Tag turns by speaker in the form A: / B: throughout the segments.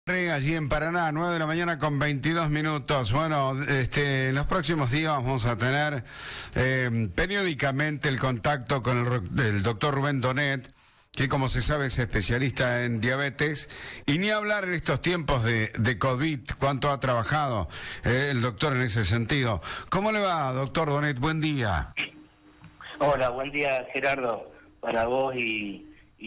A: Allí en Paraná, 9 de la mañana con 22 minutos. Bueno, en los próximos días vamos a tener periódicamente el contacto con el doctor Rubén Donet, que como se sabe es especialista en diabetes, y ni hablar en estos tiempos de COVID, cuánto ha trabajado el doctor en ese sentido. ¿Cómo le va, doctor Donet? Buen día.
B: Hola, buen día, Gerardo, para vos y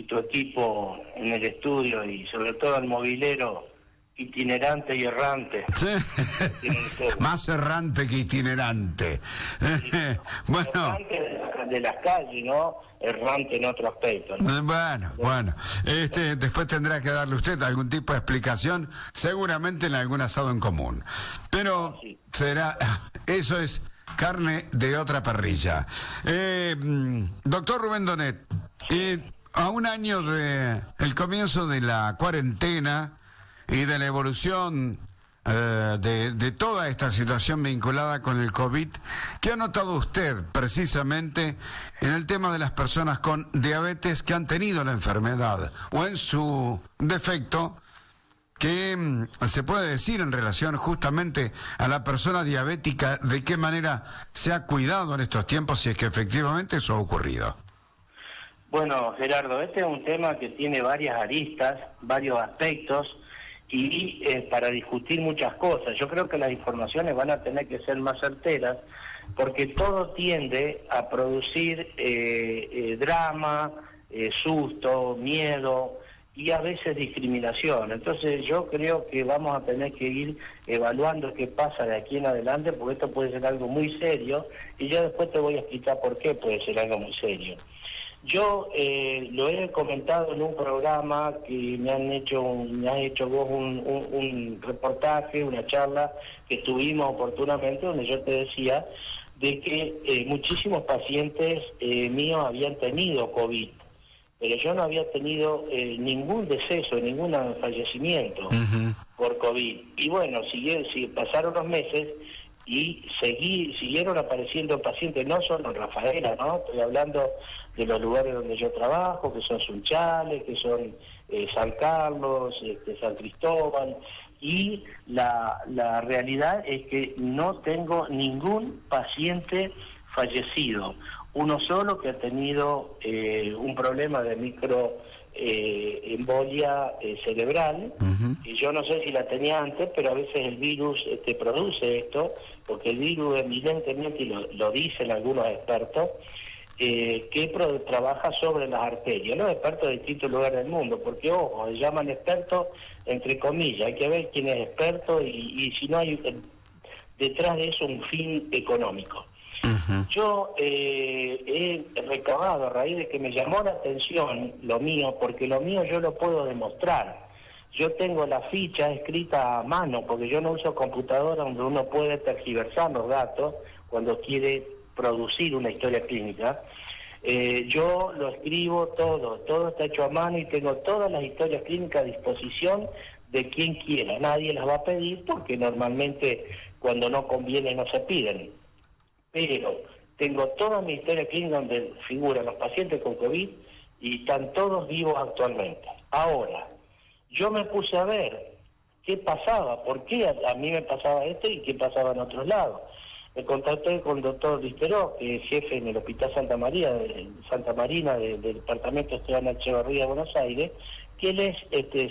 B: tu equipo en el estudio y sobre todo al movilero itinerante y errante.
A: Sí. Más errante que itinerante.
B: Sí.
A: Bueno.
B: Errante de las calles, ¿no? Errante en otro aspecto, ¿no?
A: Bueno. Después tendrá que darle usted algún tipo de explicación, seguramente en algún asado en común. Pero
B: Sí.
A: eso es carne de otra parrilla. Doctor Rubén Donet, a un año del comienzo de la cuarentena y de la evolución de toda esta situación vinculada con el COVID, ¿qué ha notado usted precisamente en el tema de las personas con diabetes que han tenido la enfermedad o en su defecto? ¿Qué se puede decir en relación justamente a la persona diabética? ¿De qué manera se ha cuidado en estos tiempos, si es que efectivamente eso ha ocurrido?
B: Bueno, Gerardo, este es un tema que tiene varias aristas, varios aspectos, y para discutir muchas cosas. Yo creo que las informaciones van a tener que ser más certeras, porque todo tiende a producir drama, susto, miedo y a veces discriminación. Entonces yo creo que vamos a tener que ir evaluando qué pasa de aquí en adelante, porque esto puede ser algo muy serio, y yo después te voy a explicar por qué puede ser algo muy serio. Yo lo he comentado en un programa que me has hecho vos un reportaje, una charla que tuvimos oportunamente, donde yo te decía de que muchísimos pacientes míos habían tenido COVID, pero yo no había tenido ningún deceso, ningún fallecimiento por COVID. Y bueno, pasaron los meses y siguieron apareciendo pacientes, no solo en Rafaela, ¿no? Estoy hablando de los lugares donde yo trabajo, que son Sunchales, que son San Carlos, San Cristóbal, y la realidad es que no tengo ningún paciente fallecido, uno solo que ha tenido un problema de microembolia cerebral, y yo no sé si la tenía antes, pero a veces el virus produce esto, porque el virus evidentemente, y lo dicen algunos expertos, que trabaja sobre las arterias, los expertos de distintos lugares del mundo, porque ojo, se llaman expertos entre comillas, hay que ver quién es experto y si no hay detrás de eso un fin económico. Yo he recabado a raíz de que me llamó la atención lo mío, porque lo mío yo lo puedo demostrar. Yo tengo la ficha escrita a mano, porque yo no uso computadora donde uno puede tergiversar los datos cuando quiere producir una historia clínica. Yo lo escribo todo está hecho a mano y tengo todas las historias clínicas a disposición de quien quiera. Nadie las va a pedir porque normalmente cuando no conviene no se piden. Pero tengo toda mi historia clínica donde figuran los pacientes con COVID y están todos vivos actualmente. Ahora, yo me puse a ver qué pasaba, por qué a mí me pasaba esto y qué pasaba en otros lados. Me contacté con el doctor Listeró, que es jefe en el Hospital Santa Marina del Departamento Esteban Echeverría de Buenos Aires, que él es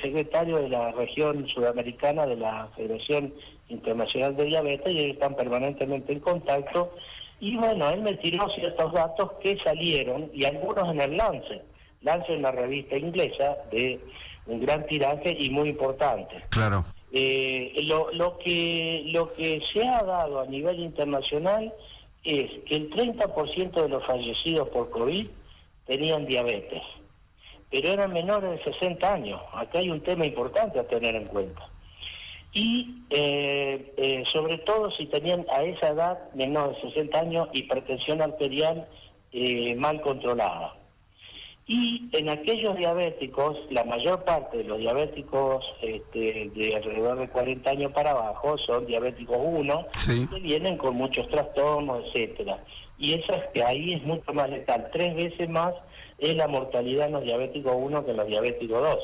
B: secretario de la región sudamericana de la Federación Internacional de Diabetes, y ellos están permanentemente en contacto. Y bueno, él me tiró ciertos datos que salieron, y algunos en el Lancet. Lancet es una revista inglesa de un gran tiraje y muy importante.
A: Claro.
B: Lo que se ha dado a nivel internacional es que el 30% de los fallecidos por COVID tenían diabetes, pero eran menores de 60 años. Acá hay un tema importante a tener en cuenta. Y sobre todo si tenían a esa edad, menor de 60 años, hipertensión arterial mal controlada. Y en aquellos diabéticos, la mayor parte de los diabéticos de alrededor de 40 años para abajo son diabéticos 1, sí, que vienen con muchos trastornos, etcétera. Y ahí es mucho más letal, 3 veces más es la mortalidad en los diabéticos 1 que en los diabéticos 2.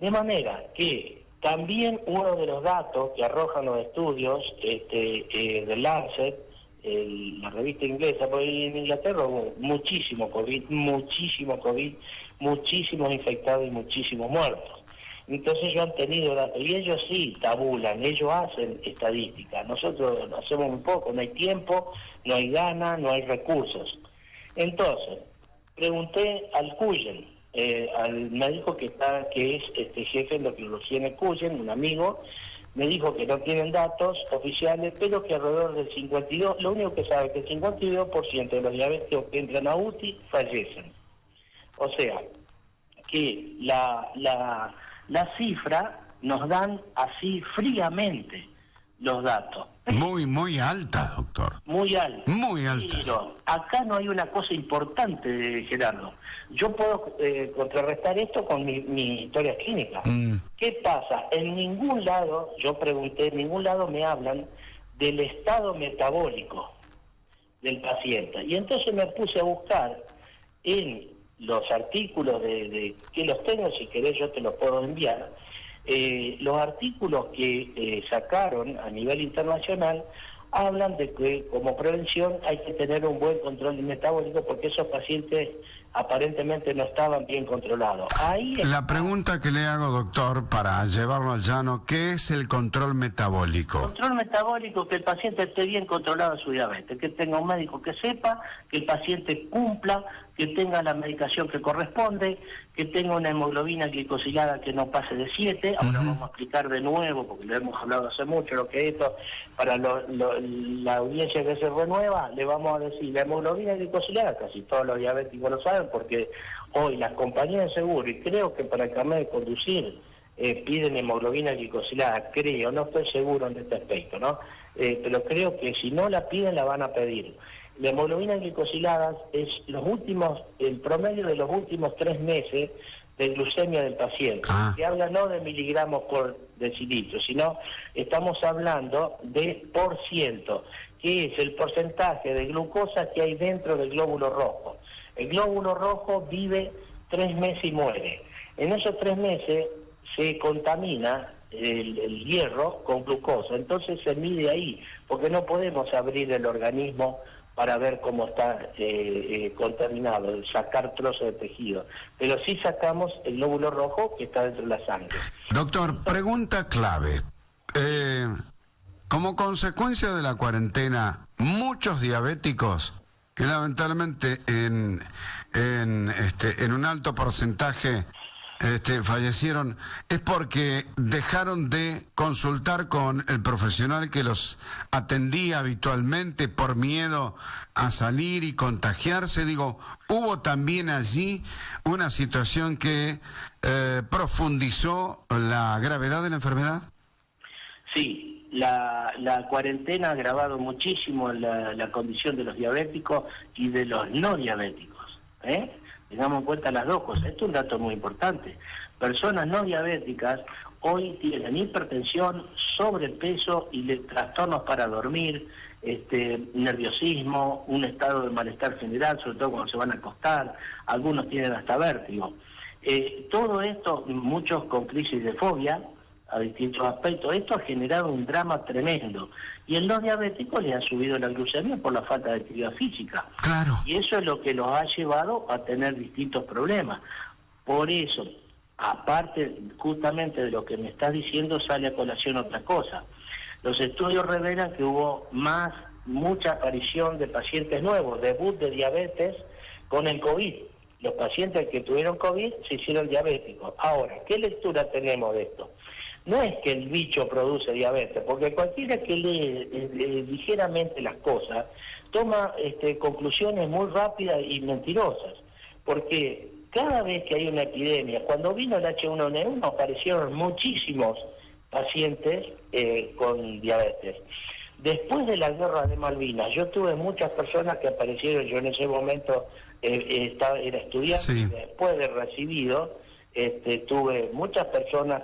B: De manera que También uno de los datos que arrojan los estudios de Lancet, la revista inglesa, porque en Inglaterra hubo muchísimo COVID, muchísimos infectados y muchísimos muertos. Entonces ellos han tenido datos, y ellos sí tabulan, ellos hacen estadísticas. Nosotros hacemos muy poco, no hay tiempo, no hay ganas, no hay recursos. Entonces, pregunté al Cuyen, al médico que es jefe de endocrinología en el Cuyen, un amigo, me dijo que no tienen datos oficiales, pero que alrededor del 52%, lo único que sabe es que el 52% de los diabéticos que entran a UTI fallecen. O sea, que la cifra nos dan así fríamente los datos.
A: Muy alta, doctor.
B: Muy alta.
A: Muy alta.
B: Pero acá no hay una cosa importante, Gerardo. Yo puedo contrarrestar esto con mi historia clínica. ¿Qué pasa? En ningún lado, yo pregunté, en ningún lado me hablan del estado metabólico del paciente. Y entonces me puse a buscar en los artículos que los tengo, si querés yo te los puedo enviar, los artículos que sacaron a nivel internacional hablan de que como prevención hay que tener un buen control metabólico porque esos pacientes aparentemente no estaban bien controlados.
A: La pregunta que le hago, doctor, para llevarlo al llano, ¿qué es el control metabólico?
B: Control metabólico, que el paciente esté bien controlado su diabetes, que tenga un médico que sepa, que el paciente cumpla, que tenga la medicación que corresponde, que tenga una hemoglobina glicosilada que no pase de 7. Ahora vamos a explicar de nuevo, porque lo hemos hablado hace mucho, lo que es esto, para la audiencia que se renueva, le vamos a decir, la hemoglobina glicosilada, casi todos los diabéticos lo saben, porque hoy las compañías de seguro, y creo que para el carnet de conducir, piden hemoglobina glicosilada, creo, no estoy seguro en este aspecto, ¿no? Pero creo que si no la piden, la van a pedir. La hemoglobina glicosilada es el promedio de los últimos 3 meses de glucemia del paciente. Se habla no de miligramos por decilitro, sino estamos hablando de %, que es el porcentaje de glucosa que hay dentro del glóbulo rojo. El glóbulo rojo vive 3 meses y muere. En esos 3 meses se contamina el hierro con glucosa, entonces se mide ahí, porque no podemos abrir el organismo para ver cómo está contaminado, sacar trozos de tejido, pero sí sacamos el glóbulo rojo que está dentro de la sangre.
A: Doctor, pregunta clave. Como consecuencia de la cuarentena, muchos diabéticos que lamentablemente en un alto porcentaje fallecieron, es porque dejaron de consultar con el profesional que los atendía habitualmente por miedo a salir y contagiarse. Digo, ¿hubo también allí una situación que profundizó la gravedad de la enfermedad?
B: Sí, la cuarentena ha agravado muchísimo la condición de los diabéticos y de los no diabéticos, Tengamos en cuenta las dos cosas. Esto es un dato muy importante. Personas no diabéticas hoy tienen hipertensión, sobrepeso y trastornos para dormir, nerviosismo, un estado de malestar general, sobre todo cuando se van a acostar. Algunos tienen hasta vértigo. Todo esto, muchos con crisis de fobia, a distintos aspectos. Esto ha generado un drama tremendo. Y en los diabéticos les ha subido la glucemia por la falta de actividad física.
A: Claro.
B: Y eso es lo que los ha llevado a tener distintos problemas. Por eso, aparte justamente de lo que me estás diciendo, sale a colación otra cosa. Los estudios revelan que hubo mucha aparición de pacientes nuevos, debut de diabetes con el COVID. Los pacientes que tuvieron COVID se hicieron diabéticos. Ahora, ¿qué lectura tenemos de esto? No es que el bicho produce diabetes, porque cualquiera que lee ligeramente las cosas toma conclusiones muy rápidas y mentirosas, porque cada vez que hay una epidemia, cuando vino el H1N1 aparecieron muchísimos pacientes con diabetes. Después de la guerra de Malvinas, yo tuve muchas personas que aparecieron, yo en ese momento era estudiante, sí. Después de recibido, tuve muchas personas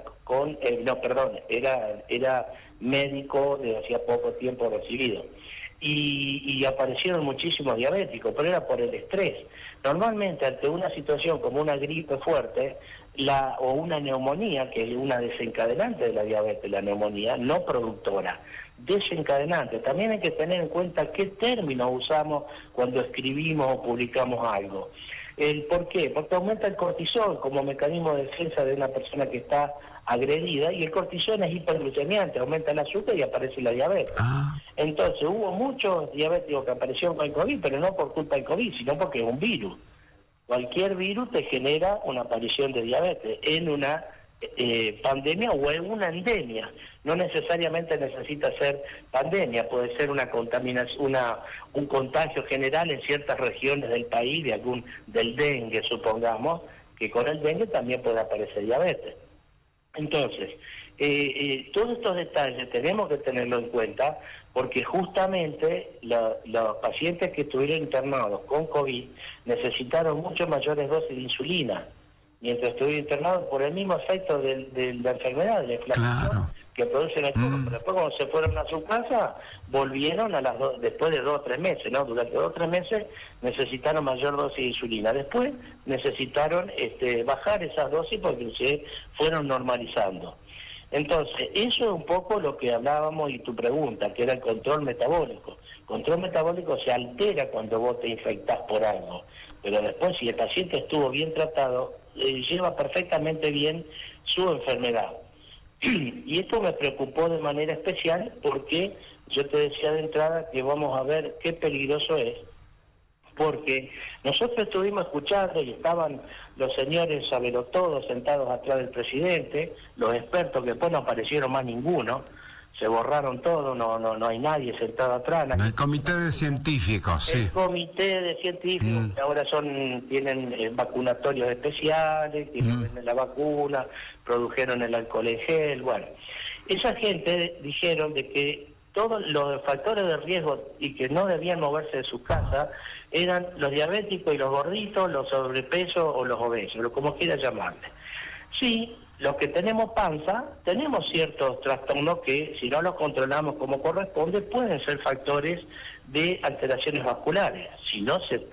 B: era médico de hacía poco tiempo recibido. Y aparecieron muchísimos diabéticos, pero era por el estrés. Normalmente ante una situación como una gripe fuerte, o una neumonía, que es una desencadenante de la diabetes, la neumonía, no productora, desencadenante. También hay que tener en cuenta qué términos usamos cuando escribimos o publicamos algo. ¿Por qué? Porque aumenta el cortisol como mecanismo de defensa de una persona que está agredida, y el cortisol es hiperglucemiante, aumenta el azúcar y aparece la diabetes. Entonces hubo muchos diabéticos que aparecieron con el COVID, pero no por culpa del COVID, sino porque es un virus. Cualquier virus te genera una aparición de diabetes en una pandemia o en una endemia. No necesariamente necesita ser pandemia, puede ser una contaminación, un contagio general en ciertas regiones del país, del dengue, supongamos, que con el dengue también puede aparecer diabetes. Entonces, todos estos detalles tenemos que tenerlo en cuenta, porque justamente los pacientes que estuvieron internados con COVID necesitaron mucho mayores dosis de insulina, mientras estuvieron internados por el mismo efecto de la enfermedad, de la inflamación que produce el cuerpo. Pero después, cuando se fueron a su casa, volvieron después de 2 o 3 meses, ¿no? Durante 2 o 3 meses necesitaron mayor dosis de insulina. Después necesitaron bajar esas dosis porque se fueron normalizando. Entonces, eso es un poco lo que hablábamos y tu pregunta, que era el control metabólico. El control metabólico se altera cuando vos te infectás por algo, pero después, si el paciente estuvo bien tratado, lleva perfectamente bien su enfermedad. Y esto me preocupó de manera especial porque yo te decía de entrada que vamos a ver qué peligroso es, porque nosotros estuvimos escuchando y estaban los señores sabelotodos sentados atrás del presidente, los expertos, que después no aparecieron más ninguno, se borraron todos, no hay nadie sentado atrás.
A: El comité de científicos, sí.
B: El comité de científicos que ahora tienen vacunatorios especiales, que venden la vacuna, produjeron el alcohol en gel, bueno. Esa gente dijeron de que todos los factores de riesgo y que no debían moverse de su casa eran los diabéticos y los gorditos, los sobrepesos o los obesos, como quieras llamarle. Sí, los que tenemos panza, tenemos ciertos trastornos que, si no los controlamos como corresponde, pueden ser factores de alteraciones vasculares, si no se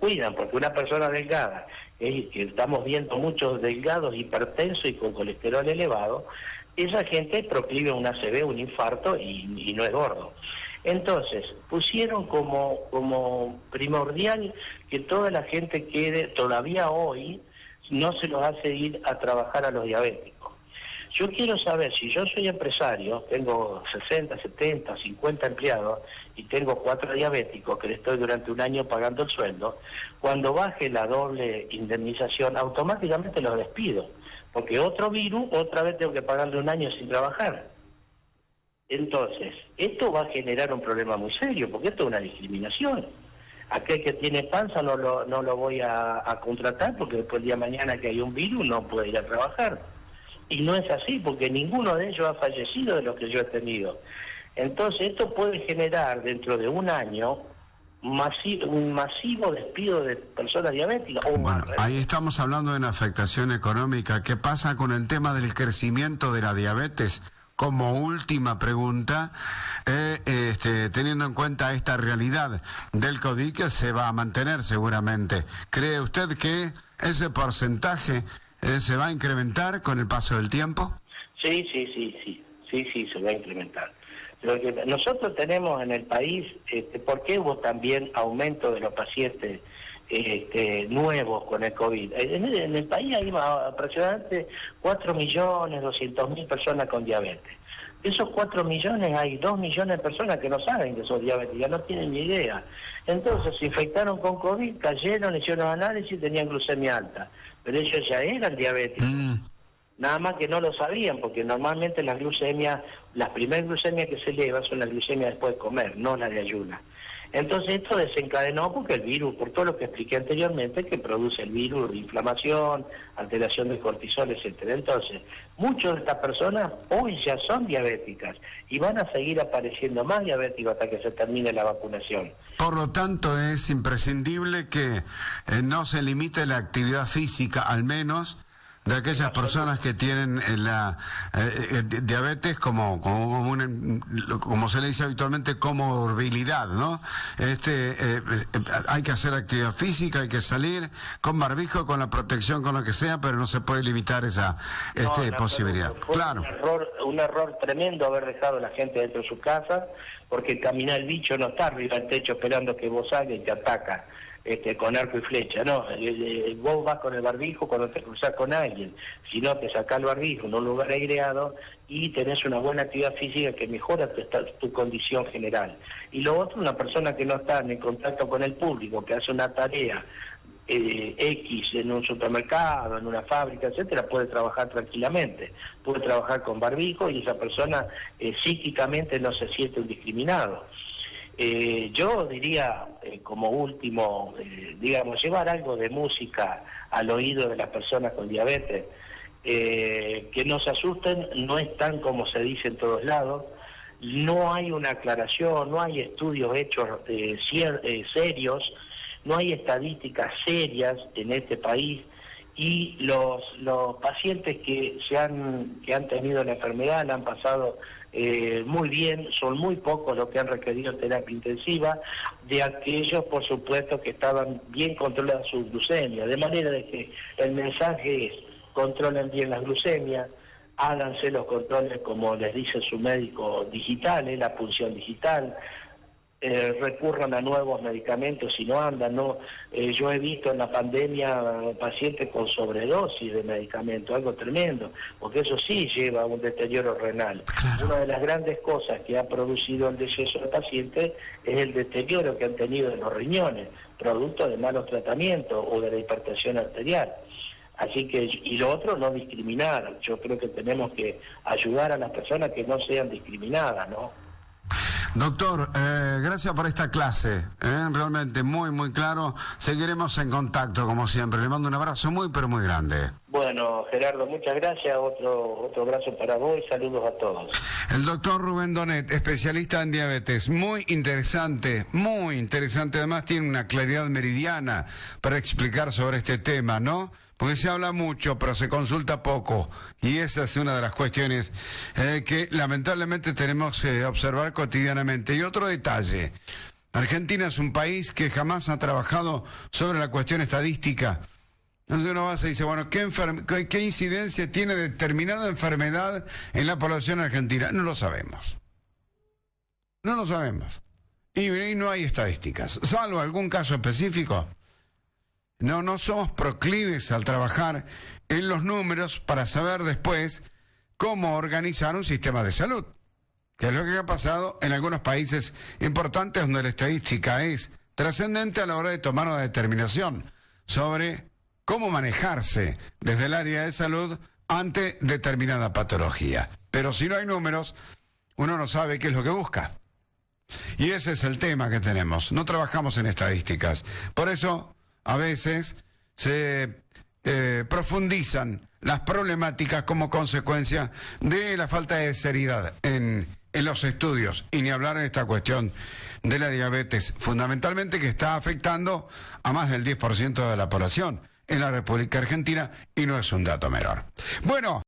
B: cuidan, porque una persona delgada, que estamos viendo muchos delgados, hipertensos y con colesterol elevado, esa gente es proclive a un ACV, un infarto, y no es gordo. Entonces, pusieron como primordial que toda la gente quede, todavía hoy, no se los hace ir a trabajar a los diabéticos. Yo quiero saber, si yo soy empresario, tengo 60, 70, 50 empleados y tengo 4 diabéticos que le estoy durante un año pagando el sueldo, cuando baje la doble indemnización, automáticamente los despido, porque otro virus, otra vez tengo que pagarle un año sin trabajar. Entonces, esto va a generar un problema muy serio, porque esto es una discriminación. Aquel que tiene panza no lo voy a contratar, porque después el día de mañana que hay un virus no puede ir a trabajar. Y no es así, porque ninguno de ellos ha fallecido de los que yo he tenido. Entonces, esto puede generar dentro de un año un masivo despido de personas diabéticas.
A: Bueno, ahí estamos hablando de una afectación económica. ¿Qué pasa con el tema del crecimiento de la diabetes? Como última pregunta, teniendo en cuenta esta realidad del COVID que se va a mantener seguramente, ¿cree usted que ese porcentaje se va a incrementar con el paso del tiempo?
B: Sí, se va a incrementar. Nosotros tenemos en el país, ¿por qué hubo también aumento de los pacientes nuevos con el COVID? En el país hay aproximadamente 4.200.000 personas con diabetes. De esos 4 millones hay 2 millones de personas que no saben que son diabéticas, no tienen ni idea. Entonces se infectaron con COVID, cayeron, hicieron análisis y tenían glucemia alta. Pero ellos ya eran diabéticos. Nada más que no lo sabían, porque normalmente las primeras glucemias que se elevan son las glucemias después de comer, no las de ayuna. Entonces esto desencadenó porque el virus, por todo lo que expliqué anteriormente, que produce el virus, inflamación, alteración del cortisol, etcétera. Entonces, muchas de estas personas hoy ya son diabéticas y van a seguir apareciendo más diabéticos hasta que se termine la vacunación.
A: Por lo tanto, es imprescindible que no se limite la actividad física, al menos de aquellas personas que tienen la diabetes como se le dice habitualmente, comorbilidad, ¿no? Hay que hacer actividad física, hay que salir con barbijo, con la protección, con lo que sea, pero no se puede limitar esa posibilidad.
B: Fue
A: Claro.
B: un error tremendo haber dejado a la gente dentro de su casa, porque caminar el bicho no está arriba del techo esperando que vos salgas y te ataca. Con arco y flecha, no, vos vas con el barbijo cuando te cruzás con alguien, si no te sacás el barbijo en un lugar aireado y tenés una buena actividad física que mejora tu condición general. Y lo otro, una persona que no está en contacto con el público, que hace una tarea X en un supermercado, en una fábrica, etcétera, puede trabajar tranquilamente, puede trabajar con barbijo y esa persona psíquicamente no se siente un discriminado. Yo diría, como último, llevar algo de música al oído de las personas con diabetes, que no se asusten, no es tan como se dice en todos lados, no hay una aclaración, no hay estudios hechos serios, no hay estadísticas serias en este país, y los pacientes que han tenido la enfermedad la han pasado muy bien, son muy pocos los que han requerido terapia intensiva, de aquellos por supuesto que estaban bien controladas sus glucemias, de manera de que el mensaje es: controlen bien las glucemias, háganse los controles como les dice su médico digitales, la punción digital, recurran a nuevos medicamentos si no andan, ¿no? Yo he visto en la pandemia pacientes con sobredosis de medicamentos, algo tremendo, porque eso sí lleva a un deterioro renal. Claro. Una de las grandes cosas que ha producido el deceso del paciente es el deterioro que han tenido en los riñones, producto de malos tratamientos o de la hipertensión arterial. Así que, y lo otro, no discriminar. Yo creo que tenemos que ayudar a las personas que no sean discriminadas, ¿no?
A: Doctor, gracias por esta clase, realmente muy claro. Seguiremos en contacto como siempre. Le mando un abrazo pero muy grande.
B: Bueno, Gerardo, muchas gracias. Otro abrazo para vos y saludos a todos.
A: El doctor Rubén Donet, especialista en diabetes, muy interesante. Además tiene una claridad meridiana para explicar sobre este tema, ¿no? Porque se habla mucho, pero se consulta poco. Y esa es una de las cuestiones que lamentablemente tenemos que observar cotidianamente. Y otro detalle: Argentina es un país que jamás ha trabajado sobre la cuestión estadística. Entonces uno va y dice, bueno, ¿qué incidencia tiene determinada enfermedad en la población argentina? No lo sabemos. No lo sabemos. Y no hay estadísticas, salvo algún caso específico. No somos proclives al trabajar en los números para saber después cómo organizar un sistema de salud, que es lo que ha pasado en algunos países importantes donde la estadística es trascendente a la hora de tomar una determinación sobre cómo manejarse desde el área de salud ante determinada patología. Pero si no hay números, uno no sabe qué es lo que busca. Y ese es el tema que tenemos. No trabajamos en estadísticas. Por eso a veces se profundizan las problemáticas como consecuencia de la falta de seriedad en los estudios, y ni hablar en esta cuestión de la diabetes, fundamentalmente, que está afectando a más del 10% de la población en la República Argentina, y no es un dato menor. Bueno,